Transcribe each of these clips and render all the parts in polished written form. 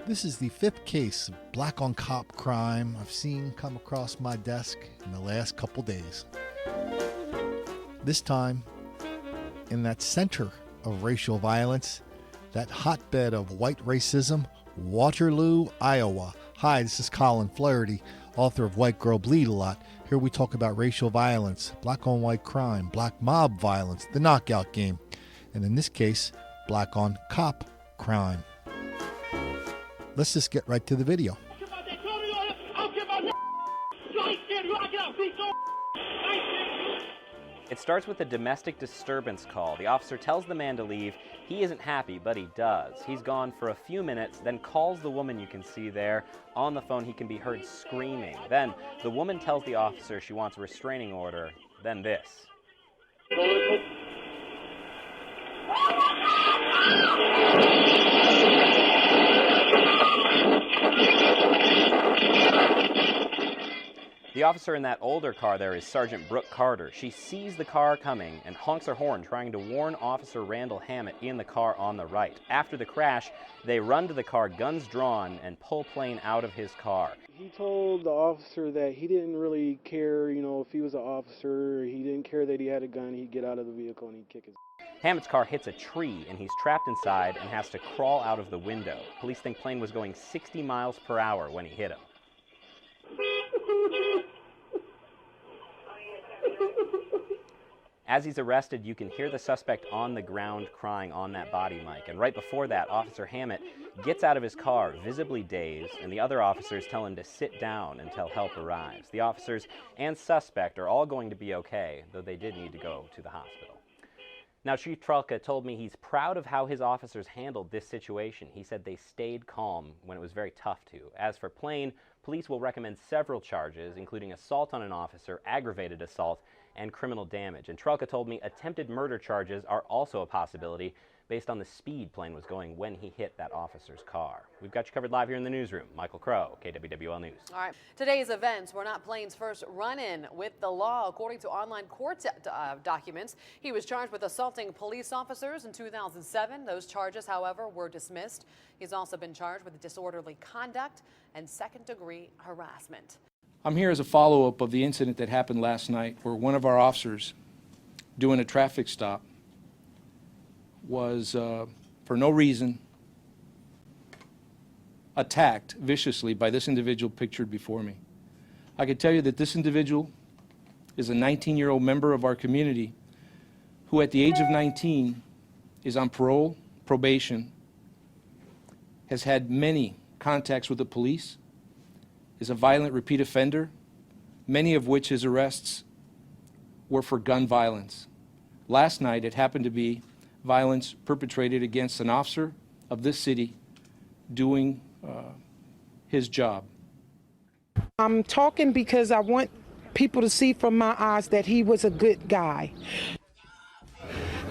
This is the fifth case of black on cop crime I've seen come across my desk in the last couple days. This time, in that center of racial violence, that hotbed of white racism, Waterloo, Iowa. Hi, this is Colin Flaherty, author of White Girl Bleed a Lot. Here we talk about racial violence, black on white crime, black mob violence, the knockout game, and in this case, black on cop crime. Let's just get right to the video. It starts with a domestic disturbance call. The officer tells the man to leave. He isn't happy, but he does. He's gone for a few minutes, then calls the woman you can see there. On the phone, he can be heard screaming. Then the woman tells the officer she wants a restraining order. Then this. The officer in that older car there is Sergeant Brooke Carter. She sees the car coming and honks her horn, trying to warn Officer Randall Hammett in the car on the right. After the crash, they run to the car, guns drawn, and pull Plain out of his car. He told the officer that he didn't really care, if he was an officer. He didn't care that he had a gun. He'd get out of the vehicle and he'd kick his. Hammett's car hits a tree, and he's trapped inside and has to crawl out of the window. Police think Plain was going 60 miles per hour when he hit him. As he's arrested, you can hear the suspect on the ground crying on that body mic. And right before that, Officer Hammett gets out of his car, visibly dazed, and the other officers tell him to sit down until help arrives. The officers and suspect are all going to be okay, though they did need to go to the hospital. Now, Chief Trelka told me he's proud of how his officers handled this situation. He said they stayed calm when it was very tough to. As for Plain, police will recommend several charges, including assault on an officer, aggravated assault, and criminal damage. And Trelka told me attempted murder charges are also a possibility based on the speed Plain was going when he hit that officer's car. We've got you covered live here in the newsroom. Michael Crow, KWWL News. All right. Today's events were not Plain's first run-in with the law. According to online court documents, he was charged with assaulting police officers in 2007. Those charges, however, were dismissed. He's also been charged with disorderly conduct and second-degree harassment. I'm here as a follow-up of the incident that happened last night where one of our officers doing a traffic stop was, for no reason, attacked viciously by this individual pictured before me. I can tell you that this individual is a 19-year-old member of our community who at the age of 19 is on parole, probation, has had many contacts with the police, is a violent repeat offender, many of which his arrests were for gun violence. Last night, it happened to be violence perpetrated against an officer of this city doing his job. I'm talking because I want people to see from my eyes that he was a good guy.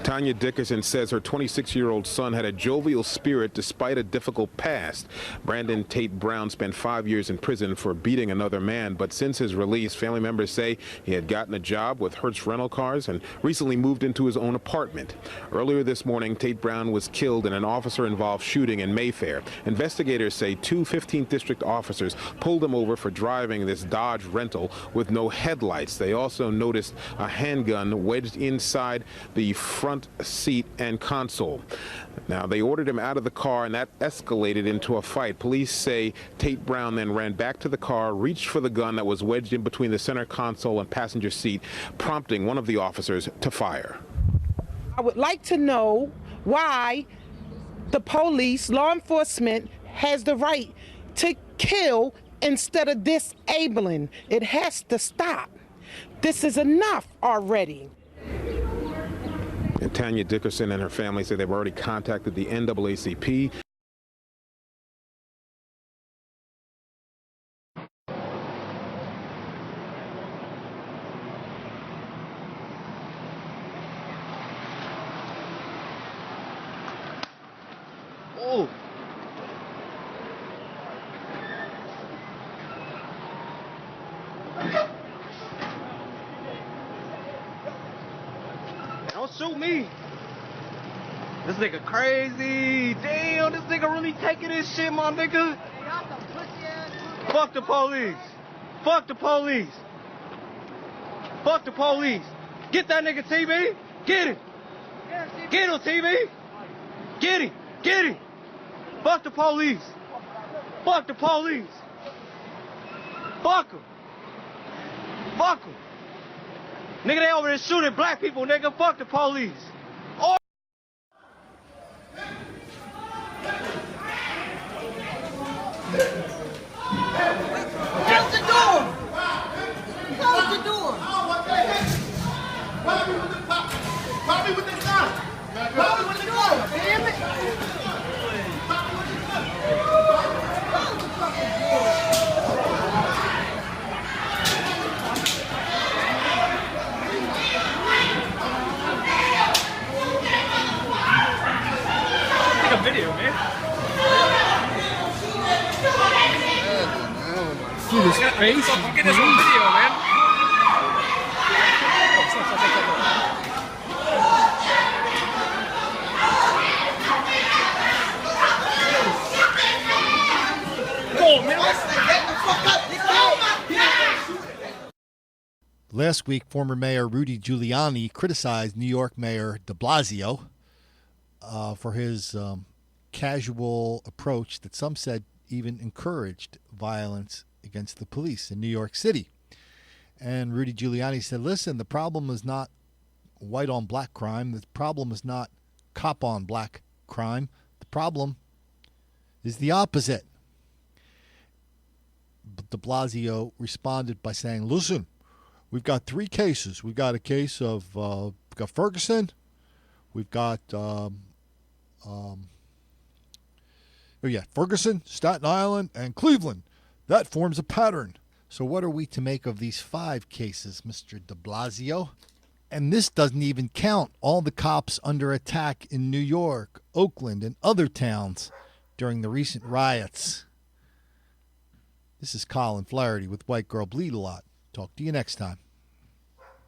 Tanya Dickerson says her 26-year-old son had a jovial spirit despite a difficult past. Brandon Tate Brown spent 5 years in prison for beating another man, but since his release, family members say he had gotten a job with Hertz rental cars and recently moved into his own apartment. Earlier this morning, Tate Brown was killed in an officer-involved shooting in Mayfair. Investigators say two 15th District officers pulled him over for driving this Dodge rental with no headlights. They also noticed a handgun wedged inside the front seat and console. Now, they ordered him out of the car, and that escalated into a fight. Police say Tate Brown then ran back to the car, reached for the gun that was wedged in between the center console and passenger seat, prompting one of the officers to fire. I would like to know why the police, law enforcement, has the right to kill instead of disabling. It has to stop. This is enough already. And Tanya Dickerson and her family say they've already contacted the NAACP. Oh! Don't shoot me! This nigga crazy. Damn, this nigga really taking this shit, my nigga. Fuck the police. Fuck the police. Fuck the police. Get that nigga TV. Get him. Get him, TV. Get him. Get him. Fuck the police. Fuck the police. Fuck him. Fuck him. Nigga, they over there shooting black people, nigga. Fuck the police. Oh. Close the door! Close the door! Pop me with the gun! Pop me with the gun! Damn it! Pop me with the gun! Close the fucking door! Take a video, man. See this face? Fucking get this on video, man. Go, man. Get the fuck up. Last week, former Mayor Rudy Giuliani criticized New York Mayor de Blasio for his casual approach that some said even encouraged violence against the police in New York City. And Rudy Giuliani said, listen, the problem is not white on black crime. The problem is not cop on black crime. The problem is the opposite. But de Blasio responded by saying, listen, we've got three cases. We've got a case of we've got Ferguson. We've got Ferguson, Staten Island, and Cleveland. That forms a pattern. So what are we to make of these 5 cases, Mr. de Blasio? And this doesn't even count all the cops under attack in New York, Oakland, and other towns during the recent riots. This is Colin Flaherty with White Girl Bleed a Lot. Talk to you next time.